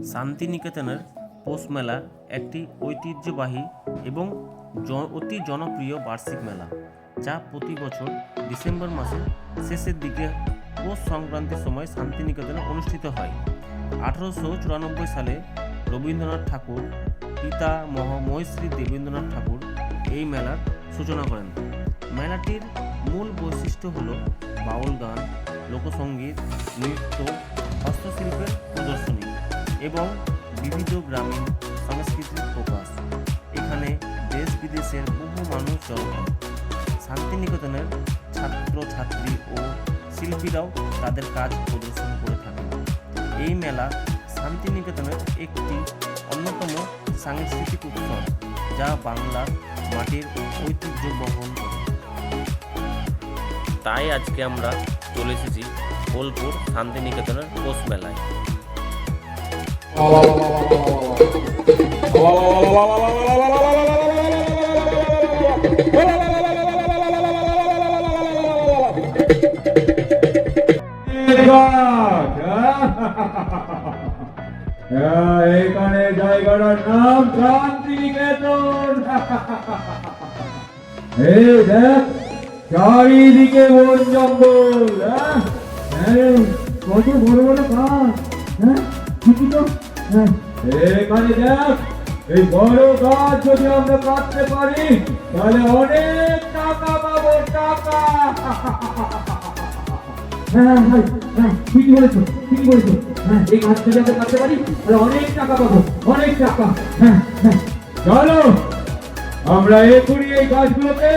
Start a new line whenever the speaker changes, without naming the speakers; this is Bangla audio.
শান্তিনিকেতনের পৌষ মেলা একটি ঐতিহ্যবাহী এবং অতি জনপ্রিয় বার্ষিক মেলা, যা প্রতি বছর ডিসেম্বর মাসের শেষের দিকে পৌষ সংক্রান্তির সময় শান্তিনিকেতনে অনুষ্ঠিত হয়। 1894 সালে রবীন্দ্রনাথ ঠাকুর পিতামহ মহর্ষি দেবেন্দ্রনাথ ঠাকুর এই মেলার সূচনা করেন। মেলাটির মূল বৈশিষ্ট্য হল বাউল গান, লোকসঙ্গীত, নৃত্য, হস্তশিল্পের প্রদর্শনী এবং বিবিধ গ্রামীণ সংস্কৃতির প্রকাশ। এখানে দেশ বিদেশের বহু মানুষ জড়ো হন। শান্তিনিকেতনের ছাত্রছাত্রী ও শিল্পীরাও তাদের কাজ প্রদর্শন করে থাকেন। এই মেলা শান্তিনিকেতনের একটি অন্যতম সাংস্কৃতিক উৎসব, যা বাংলার মাটির ঐতিহ্য বহন করে। তাই আজকে আমরা চলে এসেছি বোলপুর শান্তিনিকেতনের পৌষ মেলায়।
এখানে জায়গাটার নাম শান্তিনিকেতন। এই দেখ, চারিদিকে বন জঙ্গল, কত বড় বড় গাছ। এখানে দেখ, এই বড় গাছ যদি আমরা কাটতে পারি তাহলে অনেক টাকা পাবো, টাকা। ঠিকই বলেছো, ঠিকই বলেছো। এই গাছ যদি আমরা কাটতে পারি তাহলে অনেক টাকা পাবো, অনেক টাকা। চলো আমরা এখনই এই গাছগুলোকে